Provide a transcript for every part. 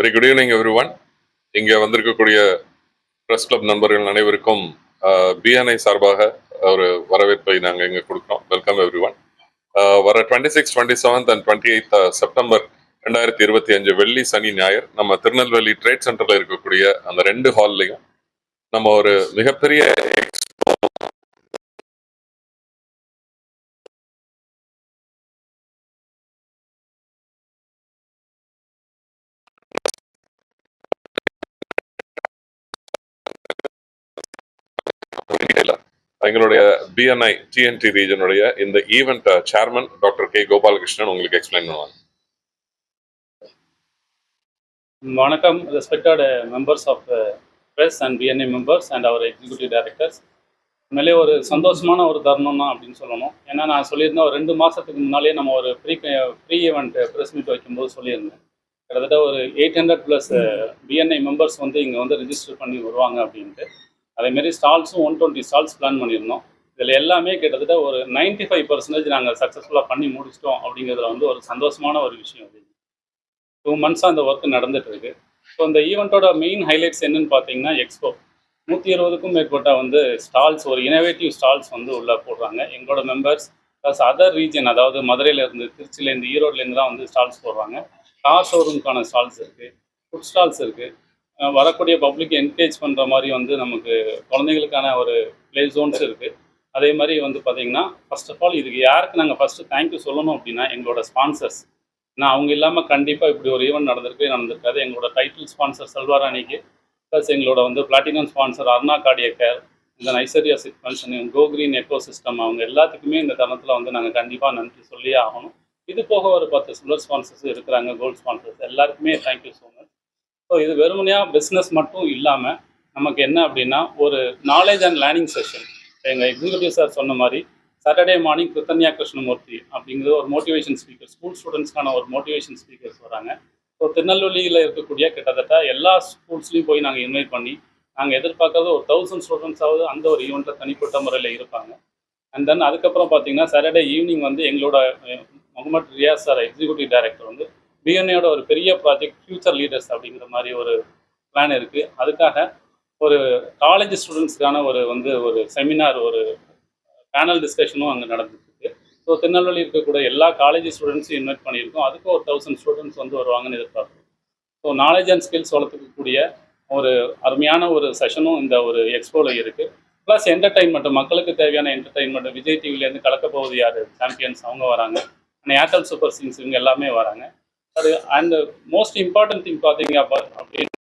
Very good evening every one. இங்கே வந்திருக்கக்கூடிய press club நண்பர்கள் அனைவருக்கும் பிஎன்ஐ சார்பாக ஒரு வரவேற்பை நாங்கள் இங்கே கொடுக்குறோம். Welcome every one. வர 26, 27 அண்ட் 28 செப்டம்பர் 2025 வெள்ளி, சனி, ஞாயிறு நம்ம திருநெல்வேலி ட்ரேட் சென்டரில் இருக்கக்கூடிய அந்த 2 ஹால்லையும் நம்ம ஒரு மிகப்பெரிய எங்களுடைய பிஎன்ஐ டிஎன்டி ரீஜனுடைய இந்த event chairman doctor K Gopalakrishnan உங்களுக்கு எக்ஸ்பிளைன் பண்ணுவாங்க. வணக்கம், respected members of press and BNI members and our executive directors. உண்மையிலே ஒரு சந்தோஷமான ஒரு தருணம் தான் அப்படின்னு சொல்லணும். ஏன்னா நான் சொல்லியிருந்தேன், ஒரு 2 மாதத்துக்கு முன்னாலே நம்ம ஒரு ப்ரீ ஈவெண்ட் ப்ரெஸ் மீட் வைக்கும்போது சொல்லியிருந்தேன், கிட்டத்தட்ட ஒரு 800+ பிஎன்ஐ மெம்பர்ஸ் வந்து இங்கே வந்து ரிஜிஸ்டர் பண்ணி வருவாங்க அப்படின்ட்டு. அதேமாரி ஸ்டால்ஸும் 120 ஸ்டால்ஸ் பிளான் பண்ணியிருந்தோம். இதில் எல்லாமே கிட்டத்தட்ட ஒரு 95% நாங்கள் சக்ஸஸ்ஃபுல்லாக பண்ணி முடிச்சிட்டோம். அப்படிங்கிறதுல வந்து ஒரு சந்தோஷமான ஒரு விஷயம். அது 2 மந்த்ஸாக அந்த ஒர்க் நடந்துட்டு இருக்கு. ஸோ இந்த ஈவெண்ட்டோட மெயின் ஹைலைட்ஸ் என்னன்னு பார்த்தீங்கன்னா, எக்ஸ்போ 120க்கும் மேற்பட்ட வந்து ஸ்டால்ஸ், ஒரு இனோவேட்டிவ் ஸ்டால்ஸ் வந்து உள்ளே போடுறாங்க. எங்களோட மெம்பர்ஸ் ப்ளஸ் அதர் ரீஜன், அதாவது மதுரையிலேருந்து, திருச்சியிலேருந்து, ஈரோட்லேருந்து தான் வந்து ஸ்டால்ஸ் போடுறாங்க. கார் ஷோரூமுக்கான ஸ்டால்ஸ் இருக்குது, ஃபுட் ஸ்டால்ஸ் இருக்குது. வரக்கூடிய பப்ளிக் என்கரேஜ் பண்ணுற மாதிரி வந்து நமக்கு குழந்தைங்களுக்கான ஒரு ப்ளே ஜோன்ஸ் இருக்குது. அதே மாதிரி வந்து பார்த்திங்கன்னா, ஃபர்ஸ்ட் ஆஃப் ஆல் இதுக்கு யாருக்கு நாங்கள் ஃபஸ்ட்டு தேங்க்யூ சொல்லணும் அப்படின்னா, எங்களோட ஸ்பான்சர்ஸ். நான் அவங்க இல்லாமல் கண்டிப்பாக இப்படி ஒரு ஈவெண்ட் நடந்திருக்காது. எங்களோட டைட்டில் ஸ்பான்சர் செல்வாராணிக்கு, ப்ளஸ் எங்களோட வந்து platinum sponsor Aruna cardiac care, இந்த நைசரியா chit function, go green ecosystem, அவங்க எல்லாத்துக்குமே இந்த தருணத்தில் வந்து நாங்கள் கண்டிப்பாக நன்றி சொல்லியே ஆகணும். இது போக ஒரு 10 சில்வர் ஸ்பான்சர்ஸ் இருக்கிறாங்க, கோல்டு ஸ்பான்சர்ஸ், எல்லாருக்குமே தேங்க்யூ ஸோ மச். ஸோ இது வெறுமனையாக பிஸ்னஸ் மட்டும் இல்லாமல் நமக்கு என்ன அப்படின்னா, ஒரு நாலேஜ் அண்ட் லேர்னிங் செஷன். எங்கள் எக்ஸிக்யூட்டிவ் சார் சொன்ன மாதிரி சாட்டர்டே மார்னிங் கிருத்தன்யா கிருஷ்ணமூர்த்தி அப்படிங்கிற ஒரு மோட்டிவேஷன் ஸ்பீக்கர், ஸ்கூல் ஸ்டூடெண்ட்ஸ்க்கான ஒரு மோட்டிவேஷன் ஸ்பீக்கர்ஸ் வராங்க. ஸோ திருநெல்வேலியில் இருக்கக்கூடிய கிட்டத்தட்ட எல்லா ஸ்கூல்ஸ்லையும் போய் நாங்கள் இன்வைட் பண்ணி, நாங்கள் எதிர்பார்க்கறது ஒரு 1000 ஸ்டூடெண்ட்ஸாவது அந்த ஒரு ஈவெண்ட்டில் தனிப்பட்ட முறையில் இருப்பாங்க. அண்ட் தென் அதுக்கப்புறம் பார்த்தீங்கன்னா, சாட்டர்டே ஈவினிங் வந்து எங்களோட Mohammed Riyaz sir, executive director, வந்து பிஎன்ஏயோட ஒரு பெரிய ப்ராஜெக்ட் ஃபியூச்சர் லீடர்ஸ் அப்படிங்கிற மாதிரி ஒரு பிளான் இருக்குது. அதுக்காக ஒரு காலேஜ் ஸ்டூடெண்ட்ஸ்க்கான ஒரு செமினார், ஒரு பேனல் டிஸ்கஷனும் அங்கே நடந்துருக்கு. ஸோ திருநெல்வேலி இருக்கக்கூடிய எல்லா காலேஜ் ஸ்டூடெண்ட்ஸையும் இன்வைட் பண்ணியிருக்கோம். அதுக்கும் ஒரு 1000 ஸ்டூடெண்ட்ஸ் வந்து வருவாங்கன்னு எதிர்பார்க்குறோம். ஸோ நாலேஜ் அண்ட் ஸ்கில்ஸ் வளர்த்துக்கக்கூடிய ஒரு அருமையான ஒரு செஷனும் இந்த ஒரு எக்ஸ்போவில் இருக்குது. ப்ளஸ் என்டர்டைன்மெண்ட், மக்களுக்கு தேவையான என்டர்டைன்மெண்ட், விஜய் டிவிலேருந்து கலக்க போவது யார் சாம்பியன்ஸ் அவங்க வராங்க, ஏர்டெல் சூப்பர் சிங்ஸ், இவங்க எல்லாமே வராங்க. அது அண்ட் மோஸ்ட் இம்பார்ட்டன்ட் திங் பார்த்தீங்க அப்படின்னு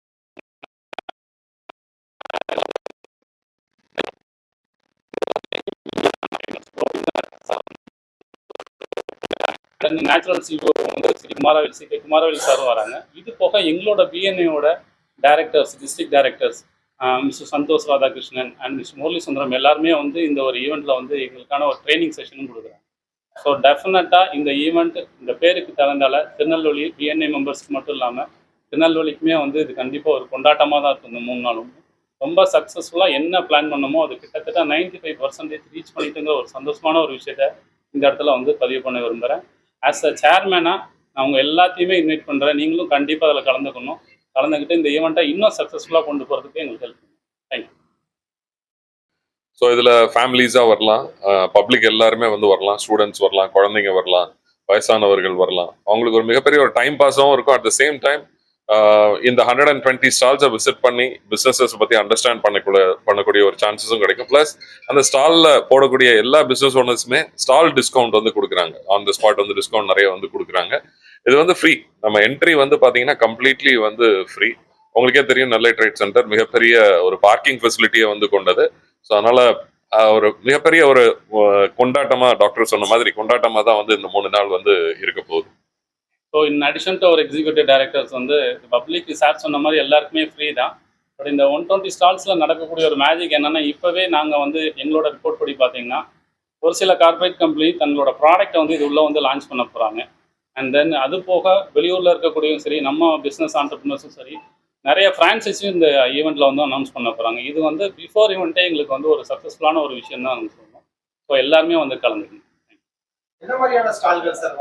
நேச்சுரல் சிஓ வந்து சி குமாரவேல் சாரும் வராங்க. இது போக எங்களோட பிஎன்ஏயோட directors, district directors, mister Santhosh Radhakrishnan and mister Murali Sundaram எல்லாருமே வந்து இந்த ஒரு ஈவெண்ட்டில் வந்து எங்களுக்கான ஒரு ட்ரைனிங் செஷனும் கொடுக்குறாங்க. ஸோ டெஃபினட்டாக இந்த ஈவெண்ட் இந்த பேருக்கு தகுந்தால திருநெல்வேலி பிஎன்ஏ மெம்பர்ஸ்க்கு மட்டும் இல்லாமல் திருநெல்வேலிக்குமே வந்து இது கண்டிப்பாக ஒரு கொண்டாட்டமாக தான் இருக்கும். இந்த 3 நாளும் ரொம்ப சக்ஸஸ்ஃபுல்லாக என்ன பிளான் பண்ணமோ அது கிட்டத்தட்ட 95% ரீச் பண்ணிட்டுங்கிற ஒரு சந்தோஷமான ஒரு விஷயத்த இந்த இடத்துல வந்து பதிவு பண்ண விரும்புகிறேன். ஆஸ் அ சேர்மேனாக நான் அவங்க எல்லாத்தையுமே இன்வைட் பண்ணுறேன். நீங்களும் கண்டிப்பாக அதில் கலந்துக்கிட்டு இந்த ஈவெண்ட்டை இன்னும் சக்ஸஸ்ஃபுல்லாக கொண்டு போகிறதுக்கு எங்களுக்கு ஹெல்ப் பண்ணுங்க. தேங்க்யூ. ஸோ இதில் ஃபேமிலிஸாக வரலாம், பப்ளிக் எல்லாருமே வந்து வரலாம், ஸ்டூடெண்ட்ஸ் வரலாம், குழந்தைங்க வரலாம், வயசானவர்கள் வரலாம். அவங்களுக்கு ஒரு மிகப்பெரிய ஒரு டைம் பாஸாகவும் இருக்கும். அட் த சேம் டைம் இந்த 120 ஸ்டால்ஸை விசிட் பண்ணி பிஸ்னஸஸ் பற்றி அண்டர்ஸ்டாண்ட் பண்ணக்கூடிய ஒரு சான்சஸும் கிடைக்கும். ப்ளஸ் அந்த ஸ்டாலில் போடக்கூடிய எல்லா பிஸ்னஸ் ஓனர்ஸுமே ஸ்டால் டிஸ்கவுண்ட் வந்து கொடுக்குறாங்க. ஆன் த ஸ்பாட் வந்து டிஸ்கவுண்ட் நிறைய வந்து கொடுக்குறாங்க. இது வந்து ஃப்ரீ. நம்ம என்ட்ரி வந்து பார்த்தீங்கன்னா கம்ப்ளீட்லி வந்து ஃப்ரீ. உங்களுக்கே தெரியும், நெல்லை ட்ரேட் சென்டர் மிகப்பெரிய ஒரு பார்க்கிங் ஃபெசிலிட்டியை வந்து கொண்டது. ஸோ அதனால ஒரு மிகப்பெரிய ஒரு கொண்டாட்டமா, டாக்டர் சொன்ன மாதிரி கொண்டாட்டமா தான் வந்து இந்த 3 நாள் வந்து இருக்க போகுது. So in addition to our executive directors வந்து பப்ளிக் சார் சொன்ன மாதிரி எல்லாருக்குமே ஃப்ரீ தான். பட் இந்த 120 ஸ்டால்ஸில் நடக்கக்கூடிய ஒரு மேஜிக் என்னென்னா, இப்போவே நாங்கள் வந்து எங்களோட ரிப்போர்ட் படி பார்த்தீங்கன்னா, ஒரு சில கார்பரேட் கம்பெனி தங்களோட ப்ராடக்டை வந்து இது உள்ளே வந்து லான்ச் பண்ண போகிறாங்க. அண்ட் தென் அது போக வெளியூரில் இருக்கக்கூடியவும் சரி, நம்ம பிஸ்னஸ் ஆண்டர்பிரினர்ஸும் சரி, நிறைய ஃப்ரான்ச்சைஸும் இந்த ஈவெண்ட்டில் வந்து அனௌன்ஸ் பண்ண போகிறாங்க. இது வந்து பிஃபோர் ஈவெண்ட்டே எங்களுக்கு வந்து ஒரு சக்ஸஸ்ஃபுல்லான ஒரு விஷயம் தான் நம்ம சொல்லணும். ஸோ எல்லாருமே வந்து கலந்துக்கணும். என்ன மாதிரியான ஸ்டால்கள் சார்?